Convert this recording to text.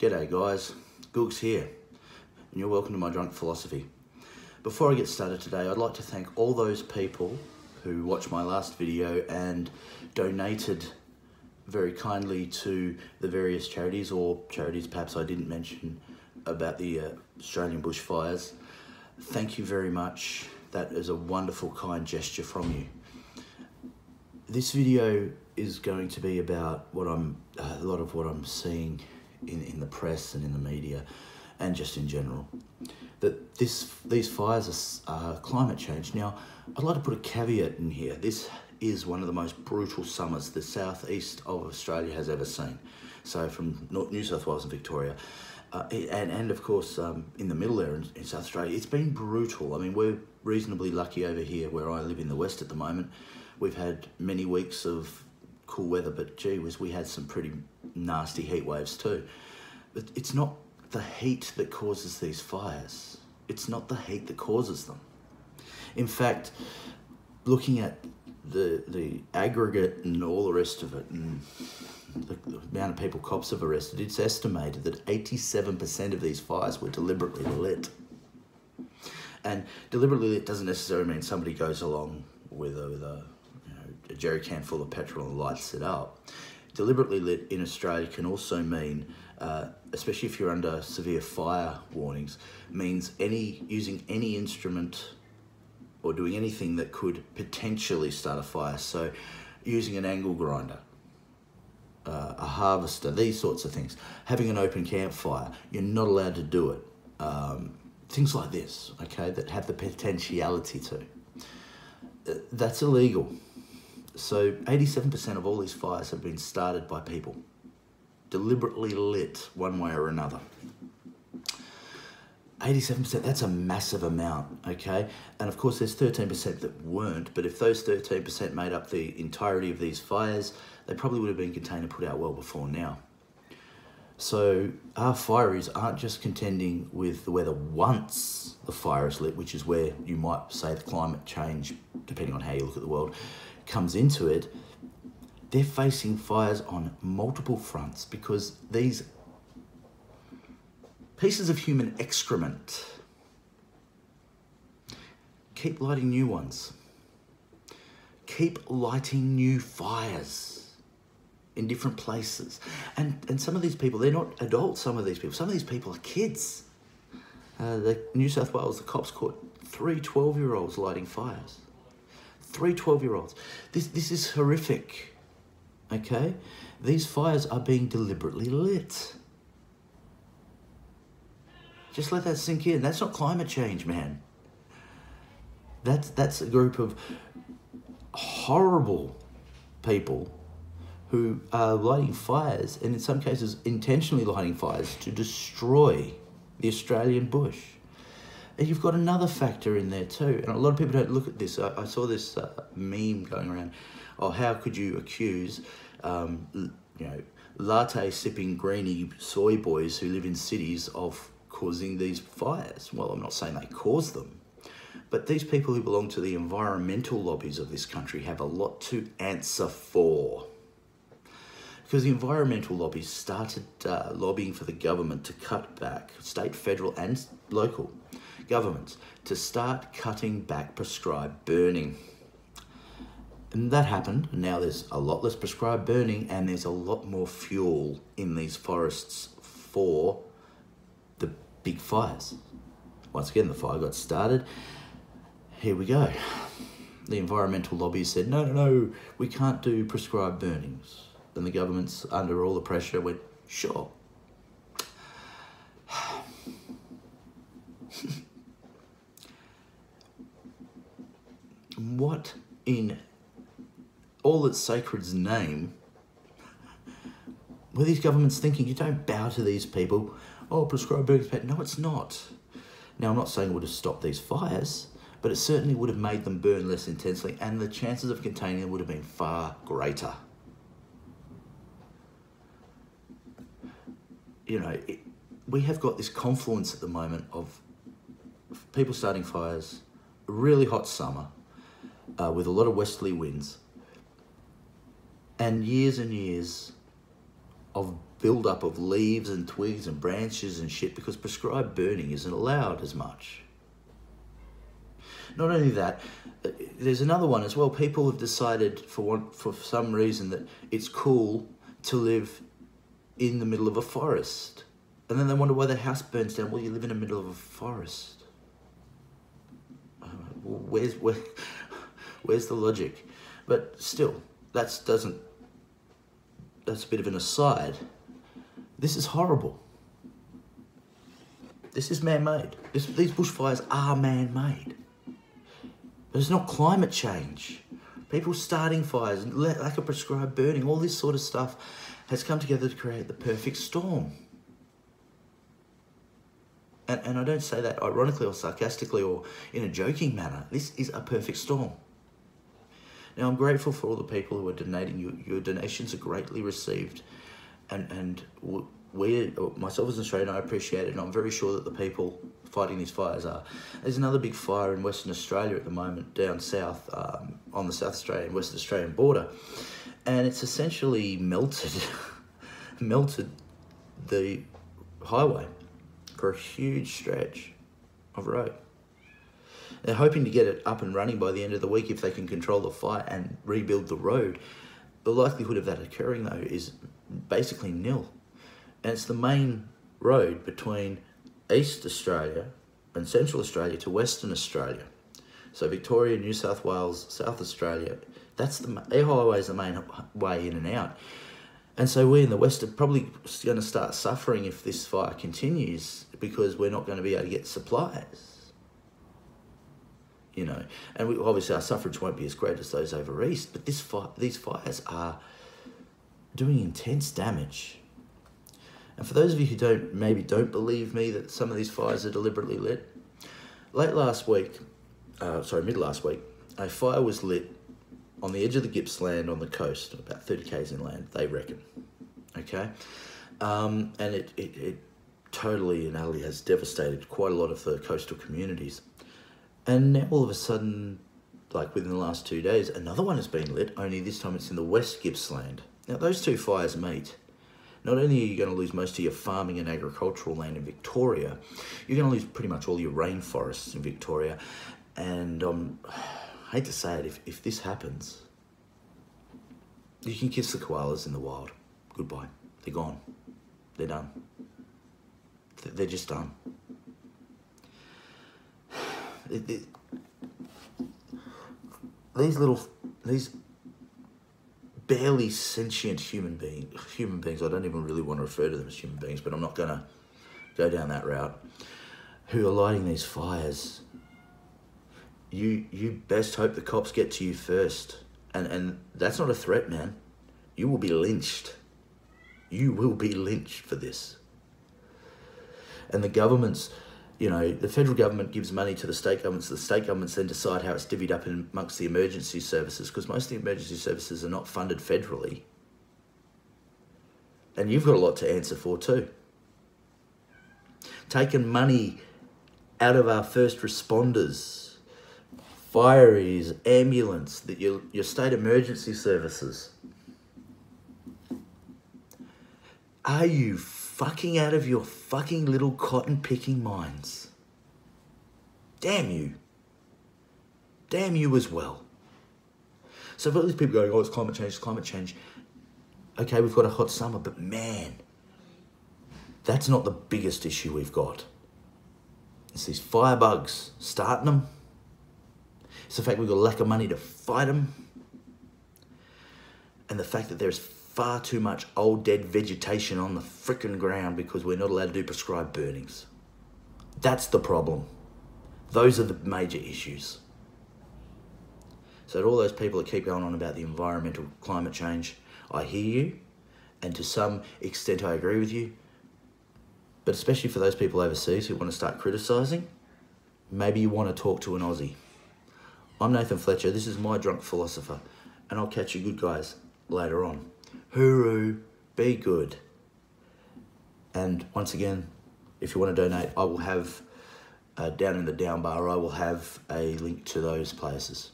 G'day guys, Googs here, and you're welcome to my drunk philosophy. Before I get started today, I'd like to thank all those people who watched my last video and donated very kindly to the various charities, or charities perhaps I didn't mention, about the Australian bushfires. Thank you very much. That is a wonderful, kind gesture from you. This video is going to be about a lot of what I'm seeing in the press and in the media and just in general. That these fires are climate change. Now, I'd like to put a caveat in here. This is one of the most brutal summers the southeast of Australia has ever seen. So from New South Wales and Victoria, and of course in the middle there in South Australia, it's been brutal. I mean, we're reasonably lucky over here where I live in the west at the moment. We've had many weeks of cool weather, but gee whiz, we had some pretty nasty heat waves too. But it's not the heat that causes these fires. It's not the heat that causes them. In fact, looking at the aggregate and all the rest of it, and the amount of people cops have arrested, it's estimated that 87% of these fires were deliberately lit. And deliberately lit doesn't necessarily mean somebody goes along with a jerry can full of petrol and lights it up. Deliberately lit in Australia can also mean, especially if you're under severe fire warnings, means using any instrument or doing anything that could potentially start a fire. So using an angle grinder, a harvester, these sorts of things. Having an open campfire, you're not allowed to do it. Things like this, okay, that have the potentiality to. That's illegal. So 87% of all these fires have been started by people, deliberately lit one way or another. 87%, that's a massive amount, okay? And of course there's 13% that weren't, but if those 13% made up the entirety of these fires, they probably would have been contained and put out well before now. So our fireys aren't just contending with the weather once the fire is lit, which is where you might say the climate change, depending on how you look at the world, comes into it. They're facing fires on multiple fronts because these pieces of human excrement keep lighting new ones, keep lighting new fires in different places. And some of these people, they're not adults, some of these people are kids. The New South Wales, the cops caught 3 12-year-olds lighting fires. 3 12-year-olds. This is horrific, okay? These fires are being deliberately lit. Just let that sink in. That's not climate change, man. That's a group of horrible people who are lighting fires, and in some cases intentionally lighting fires to destroy the Australian bush. And you've got another factor in there too, and a lot of people don't look at this. I saw this meme going around. Oh, how could you accuse, latte sipping greenie soy boys who live in cities of causing these fires? Well, I'm not saying they cause them, but these people who belong to the environmental lobbies of this country have a lot to answer for. Because the environmental lobbies started lobbying for the government to cut back, state, federal and local governments, to start cutting back prescribed burning. And that happened, and now there's a lot less prescribed burning and there's a lot more fuel in these forests for the big fires. Once again, the fire got started. Here we go. The environmental lobbies said, no, we can't do prescribed burnings. And the government's under all the pressure went, sure. What in all that's sacred's name were these governments thinking? You don't bow to these people. Oh, prescribed burning is bad. No, it's not. Now, I'm not saying it would have stopped these fires, but it certainly would have made them burn less intensely, and the chances of containing them would have been far greater. We have got this confluence at the moment of people starting fires, a really hot summer with a lot of westerly winds, and years of build-up of leaves and twigs and branches and shit because prescribed burning isn't allowed as much. Not only that, there's another one as well. People have decided for some reason that it's cool to live in the middle of a forest. And then they wonder why their house burns down. Well, you live in the middle of a forest. Well, where's the logic? But still, that's a bit of an aside. This is horrible. This is man-made. These bushfires are man-made. But it's not climate change. People starting fires, lack of prescribed burning, all this sort of stuff has come together to create the perfect storm. And I don't say that ironically or sarcastically or in a joking manner. This is a perfect storm. Now, I'm grateful for all the people who are donating. Your donations are greatly received. And myself as an Australian, I appreciate it. And I'm very sure that the people fighting these fires are. There's another big fire in Western Australia at the moment, down south, on the South Australian, Western Australian border. And it's essentially melted the highway for a huge stretch of road. They're hoping to get it up and running by the end of the week if they can control the fire and rebuild the road. The likelihood of that occurring, though, is basically nil. And it's the main road between East Australia and Central Australia to Western Australia. So Victoria, New South Wales, South Australia, their highway is the main way in and out. And so we in the West are probably going to start suffering if this fire continues because we're not going to be able to get supplies. You know, and obviously our suffrage won't be as great as those over East, but these fires are doing intense damage. And for those of you who maybe don't believe me that some of these fires are deliberately lit, mid last week, a fire was lit on the edge of the Gippsland on the coast, about 30 k's inland, they reckon. Okay, and it totally and utterly has devastated quite a lot of the coastal communities. And now all of a sudden, like within the last 2 days, another one has been lit, only this time it's in the West Gippsland. Now those two fires meet. Not only are you going to lose most of your farming and agricultural land in Victoria, you're going to lose pretty much all your rainforests in Victoria. And I hate to say it, if this happens, you can kiss the koalas in the wild. Goodbye. They're gone. They're done. They're just done. These barely sentient human beings, I don't even really want to refer to them as human beings, but I'm not going to go down that route, who are lighting these fires. You best hope the cops get to you first. And that's not a threat, man. You will be lynched. You will be lynched for this. And the governments, you know, the federal government gives money to the state governments then decide how it's divvied up amongst the emergency services, because most of the emergency services are not funded federally. And you've got a lot to answer for too. Taking money out of our first responders, fireys, ambulance, your state emergency services. Are you fucking out of your fucking little cotton picking minds? Damn you. Damn you as well. So for all these people going, oh, it's climate change, it's climate change. Okay, we've got a hot summer, but man, that's not the biggest issue we've got. It's these firebugs starting them. It's the fact we've got a lack of money to fight them. And the fact that there's far too much old dead vegetation on the frickin' ground because we're not allowed to do prescribed burnings. That's the problem. Those are the major issues. So to all those people that keep going on about the environmental climate change, I hear you, and to some extent I agree with you, but especially for those people overseas who want to start criticising, maybe you want to talk to an Aussie. I'm Nathan Fletcher, this is My Drunk Philosopher, and I'll catch you good guys later on. Hooroo, be good. And once again, if you want to donate, I will have, down in the down bar, I will have a link to those places.